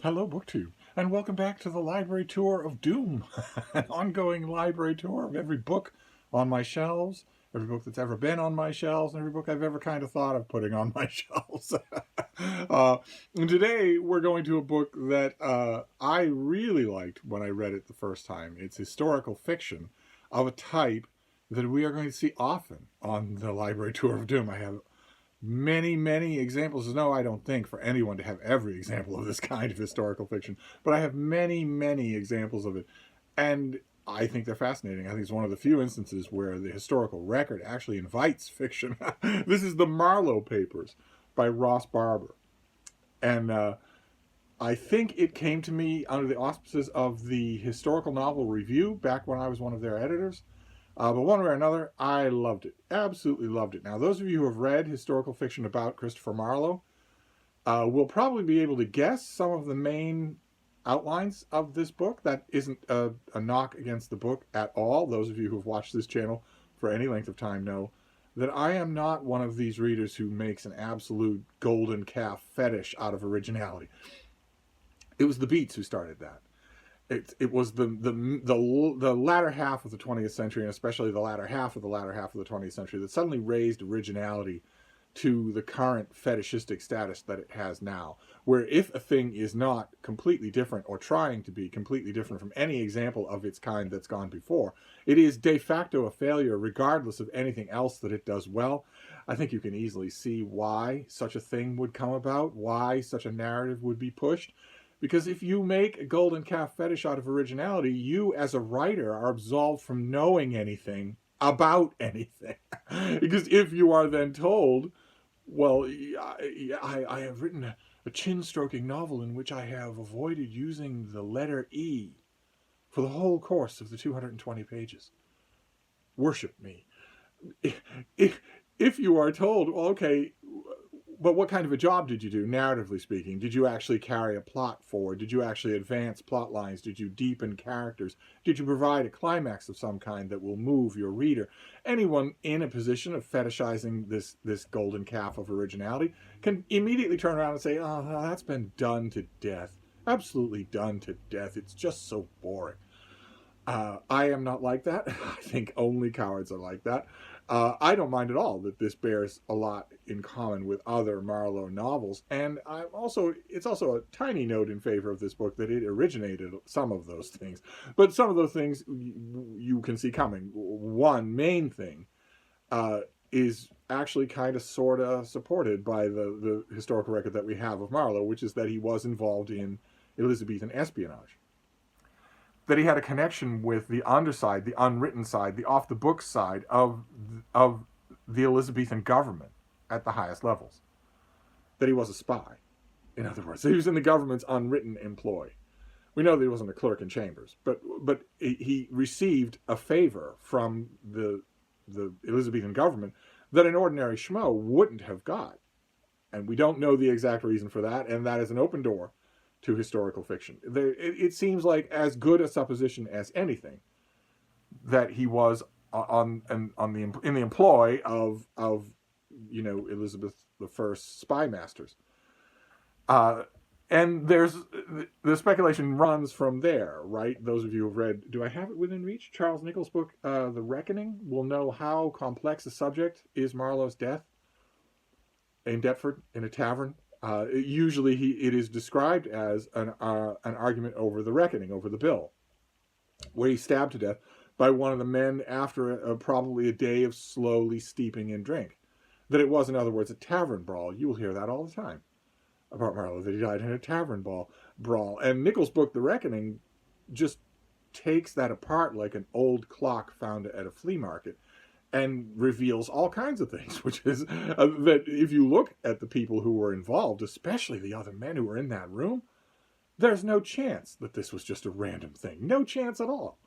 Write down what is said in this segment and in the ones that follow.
Hello, BookTube, and welcome back to the library tour of Doom, an ongoing library tour of every book on my shelves, every book that's ever been on my shelves, and every book I've ever kind of thought of putting on my shelves. And today we're going to a book that I really liked when I read it the first time. It's historical fiction of a type that we are going to see often on the library tour of Doom. I have many examples. No, I don't think for anyone to have every example of this kind of historical fiction, but I have many examples of it, and I think they're fascinating. I think it's one of the few instances where the historical record actually invites fiction. This is the Marlowe Papers by Ros Barber, and I think it came to me under the auspices of the Historical Novel Review back when I was one of their editors. But one way or another, I loved it. Absolutely loved it. Now, those of you who have read historical fiction about Christopher Marlowe will probably be able to guess some of the main outlines of this book. That isn't a knock against the book at all. Those of you who have watched this channel for any length of time know that I am not one of these readers who makes an absolute golden calf fetish out of originality. It was the Beats who started that. It was the latter half of the 20th century, and especially the latter half of the 20th century, that suddenly raised originality to the current fetishistic status that it has now, where if a thing is not completely different or trying to be completely different from any example of its kind that's gone before, it is de facto a failure regardless of anything else that it does well. I think you can easily see why such a thing would come about, why such a narrative would be pushed. Because if you make a golden calf fetish out of originality, you as a writer are absolved from knowing anything about anything. Because if you are then told, well, I have written a chin-stroking novel in which I have avoided using the letter E for the whole course of the 220 pages. Worship me. If you are told, well, okay, but what kind of a job did you do, narratively speaking? Did you actually carry a plot forward? Did you actually advance plot lines? Did you deepen characters? Did you provide a climax of some kind that will move your reader? Anyone in a position of fetishizing this golden calf of originality can immediately turn around and say, oh, that's been done to death. Absolutely done to death. It's just so boring. I am not like that. I think only cowards are like that. I don't mind at all that this bears a lot in common with other Marlowe novels, and it's also a tiny note in favor of this book that it originated some of those things. But some of those things you can see coming. One main thing is actually kind of sort of supported by the historical record that we have of Marlowe, which is that he was involved in Elizabethan espionage. That he had a connection with the underside, the unwritten side, the off-the-books side of the Elizabethan government at the highest levels. That he was a spy, in other words. That he was in the government's unwritten employ. We know that he wasn't a clerk in chambers, but he received a favor from the Elizabethan government that an ordinary schmo wouldn't have got. And we don't know the exact reason for that, and that is an open door to historical fiction. It seems like as good a supposition as anything that he was in the employ of Elizabeth I's spy masters, and the speculation runs from there, right? Those of you who've read, do I have it within reach? Charles Nichols' book, The Reckoning, will know how complex a subject is Marlowe's death in Deptford in a tavern. Usually it is described as an argument over the reckoning, over the bill, where he's stabbed to death by one of the men after probably a day of slowly steeping in drink. That it was, in other words, a tavern brawl. You will hear that all the time about Marlowe, that he died in a tavern brawl. And Nichols' book, The Reckoning, just takes that apart like an old clock found at a flea market, and reveals all kinds of things, which is that if you look at the people who were involved, especially the other men who were in that room, there's no chance that this was just a random thing. No chance at all.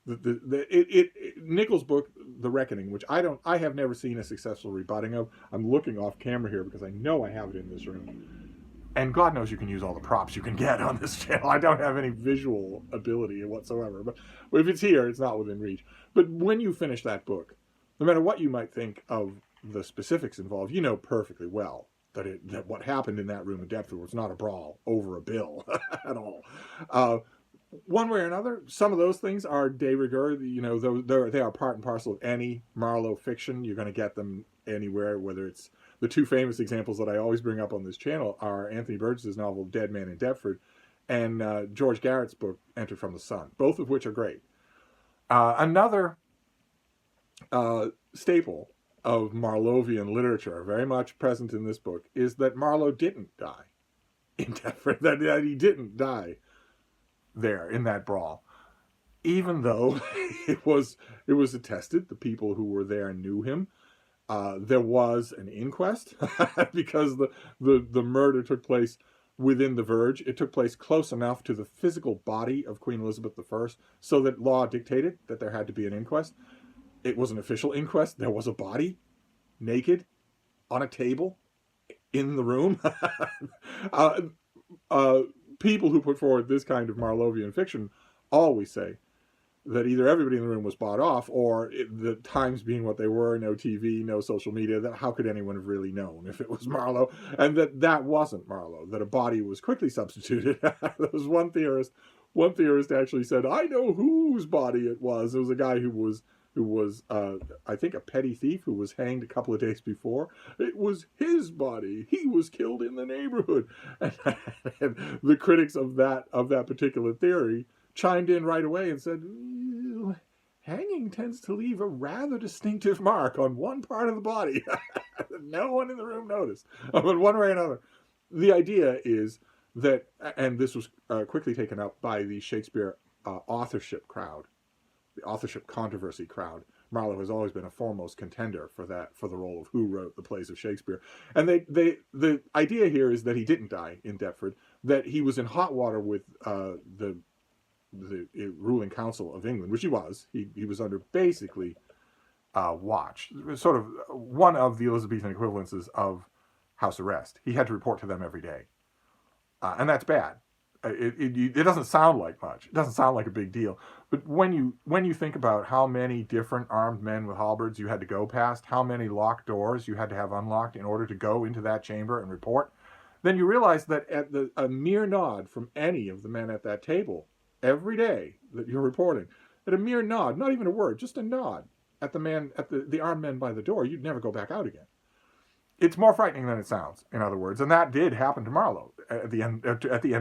Nichols' book, The Reckoning, which I have never seen a successful rebutting of. I'm looking off camera here because I know I have it in this room. And God knows you can use all the props you can get on this channel. I don't have any visual ability whatsoever. But if it's here, it's not within reach. But when you finish that book, no matter what you might think of the specifics involved, you know perfectly well that what happened in that room in Deptford was not a brawl over a bill at all. Uh, One way or another, some of those things are de rigueur. You know, they are part and parcel of any Marlowe fiction. You're going to get them anywhere, whether it's the two famous examples that I always bring up on this channel are Anthony Burgess's novel Dead Man in Deptford and George Garrett's book Enter from the Sun, both of which are great. Another staple of Marlovian literature, very much present in this book, is that Marlowe didn't die in Deptford, that he didn't die there in that brawl, even though it was attested the people who were there knew him. There was an inquest because the murder took place within the verge. It took place close enough to the physical body of Queen Elizabeth I so that law dictated that there had to be an inquest. It was an official inquest. There was a body, naked, on a table, in the room. People who put forward this kind of Marlovian fiction always say that either everybody in the room was bought off, or the times being what they were, no TV, no social media, that how could anyone have really known if it was Marlowe? And that wasn't Marlowe, that a body was quickly substituted. There was one theorist actually said, I know whose body it was. It was a guy who was I think a petty thief who was hanged a couple of days before. It was his body. He was killed in the neighborhood. And the critics of that particular theory chimed in right away and said, hanging tends to leave a rather distinctive mark on one part of the body. No one in the room noticed. But one way or another, the idea is that, and this was quickly taken up by the Shakespeare authorship crowd, the authorship controversy crowd. Marlowe has always been a foremost contender for the role of who wrote the plays of Shakespeare. And the idea here is that he didn't die in Deptford, that he was in hot water with the ruling council of England, which he was. He was under basically watch, sort of one of the Elizabethan equivalences of house arrest. He had to report to them every day, and that's bad. It doesn't sound like much. It doesn't sound like a big deal. But when you think about how many different armed men with halberds you had to go past, how many locked doors you had to have unlocked in order to go into that chamber and report, then you realize that at a mere nod from any of the men at that table every day that you're reporting, at a mere nod, not even a word, just a nod at the armed men by the door, you'd never go back out again. It's more frightening than it sounds, in other words, and that did happen to Marlowe at the end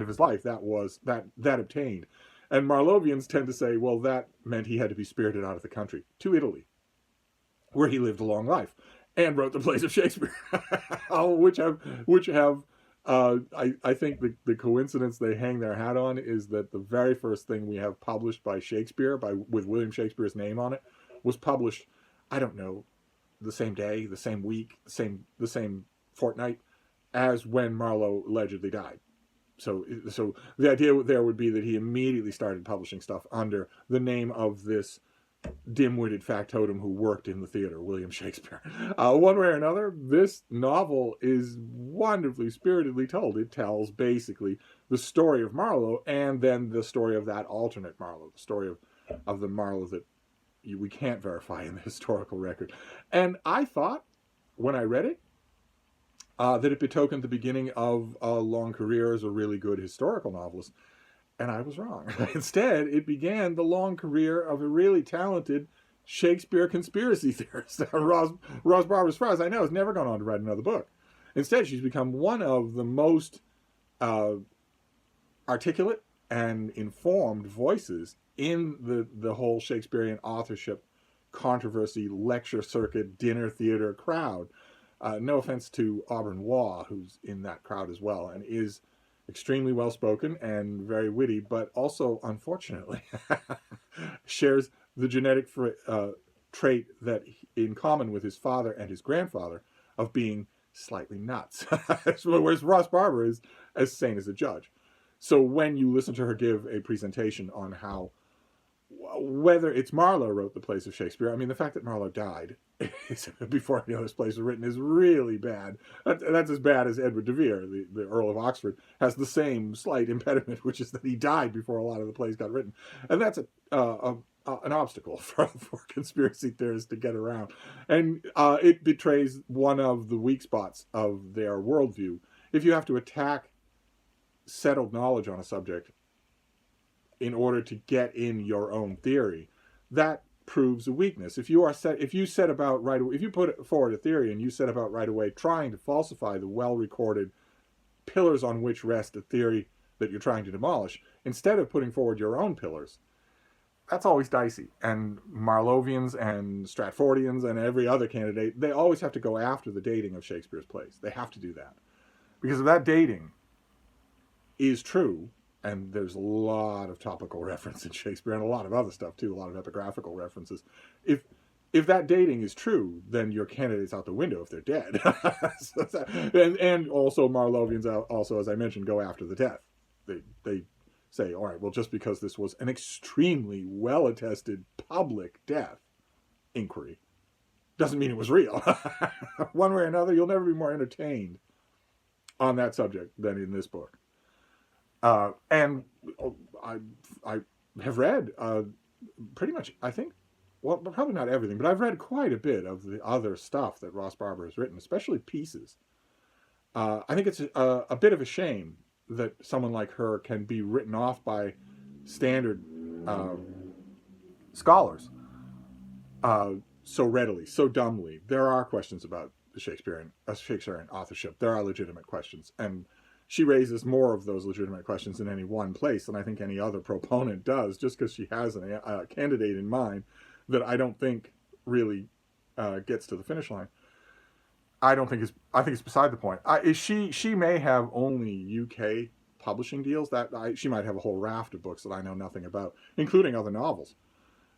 of his life. That obtained, and Marlovians tend to say, well, that meant he had to be spirited out of the country to Italy, where he lived a long life and wrote the plays of Shakespeare, which have I think the coincidence they hang their hat on is that the very first thing we have published by Shakespeare, with William Shakespeare's name on it, was published, I don't know, the same day, the same week, the same fortnight as when Marlowe allegedly died. So the idea there would be that he immediately started publishing stuff under the name of this dim-witted factotum who worked in the theater, William Shakespeare. One way or another, this novel is wonderfully spiritedly told. It tells basically the story of Marlowe and then the story of that alternate Marlowe, the story of the Marlowe that we can't verify in the historical record. And I thought, when I read it, that it betokened the beginning of a long career as a really good historical novelist. And I was wrong. Instead, it began the long career of a really talented Shakespeare conspiracy theorist. Ros Barber, as far as I know, has never gone on to write another book. Instead, she's become one of the most articulate and informed voices in the whole Shakespearean authorship controversy, lecture circuit, dinner theater crowd. No offense to Auburn Waugh, who's in that crowd as well, and is extremely well-spoken and very witty, but also, unfortunately, shares the genetic trait that in common with his father and his grandfather of being slightly nuts. Whereas Ros Barber is as sane as a judge. So when you listen to her give a presentation on how, whether it's Marlowe wrote the plays of Shakespeare, I mean, the fact that Marlowe died before any of those plays were written is really bad. That's as bad as Edward de Vere, the Earl of Oxford, has the same slight impediment, which is that he died before a lot of the plays got written. And that's a an obstacle for conspiracy theorists to get around. And it betrays one of the weak spots of their worldview. If you have to attack settled knowledge on a subject in order to get in your own theory, that proves a weakness. If you set about right away, if you put forward a theory and you set about right away trying to falsify the well-recorded pillars on which rest a theory that you're trying to demolish, instead of putting forward your own pillars, that's always dicey. And Marlovians and Stratfordians and every other candidate, they always have to go after the dating of Shakespeare's plays. They have to do that. Because if that dating is true, and there's a lot of topical reference in Shakespeare and a lot of other stuff too, a lot of epigraphical references. If that dating is true, then your candidate's out the window if they're dead. and also Marlovians also, as I mentioned, go after the death. They say, all right, well, just because this was an extremely well-attested public death inquiry doesn't mean it was real. One way or another, you'll never be more entertained on that subject than in this book. And I have read pretty much, I think, well, probably not everything, but I've read quite a bit of the other stuff that Ros Barber has written, especially pieces. I think it's a bit of a shame that someone like her can be written off by standard scholars so readily, so dumbly. There are questions about the Shakespearean authorship. There are legitimate questions, and she raises more of those legitimate questions in any one place than I think any other proponent does, just because she has a candidate in mind that I don't think really gets to the finish line. I think it's beside the point. She may have only UK publishing deals. She might have a whole raft of books that I know nothing about, including other novels.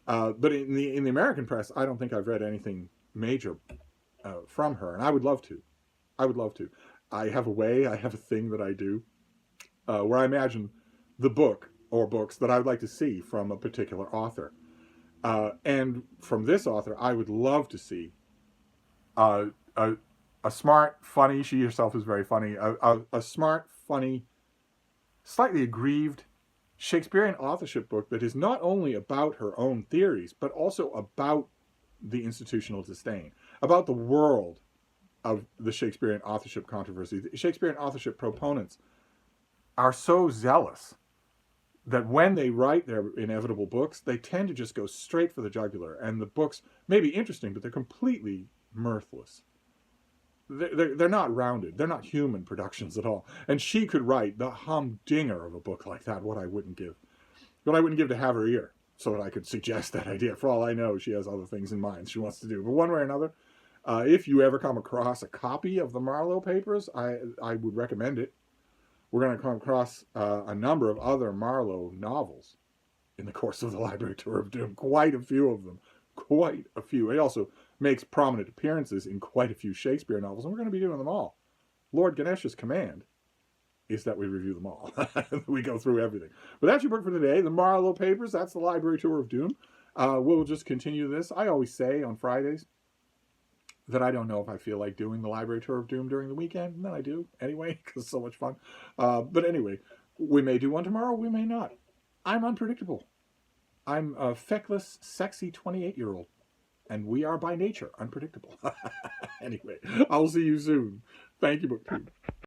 But in the American press, I don't think I've read anything major from her, and I would love to. I have a thing that I do where I imagine the book or books that I would like to see from a particular author. And from this author, I would love to see a smart, funny, she herself is very funny, a smart, funny, slightly aggrieved Shakespearean authorship book that is not only about her own theories, but also about the institutional disdain, about the world of the Shakespearean authorship controversy. The Shakespearean authorship proponents are so zealous that when they write their inevitable books, they tend to just go straight for the jugular. And the books may be interesting, but they're completely mirthless. They're not rounded. They're not human productions at all. And she could write the humdinger of a book like that, what I wouldn't give to have her ear so that I could suggest that idea. For all I know, she has other things in mind she wants to do. But one way or another, if you ever come across a copy of the Marlowe papers, I would recommend it. We're going to come across a number of other Marlowe novels in the course of the Library Tour of Doom. Quite a few of them. Quite a few. He also makes prominent appearances in quite a few Shakespeare novels, and we're going to be doing them all. Lord Ganesh's command is that we review them all. We go through everything. But that's your book for today, the Marlowe Papers. That's the Library Tour of Doom. We'll just continue this. I always say on Fridays that I don't know if I feel like doing the Library Tour of Doom during the weekend, and then I do anyway, because it's so much fun. But anyway, we may do one tomorrow, we may not. I'm unpredictable. I'm a feckless, sexy 28-year-old, and we are by nature unpredictable. Anyway, I'll see you soon. Thank you, BookTube.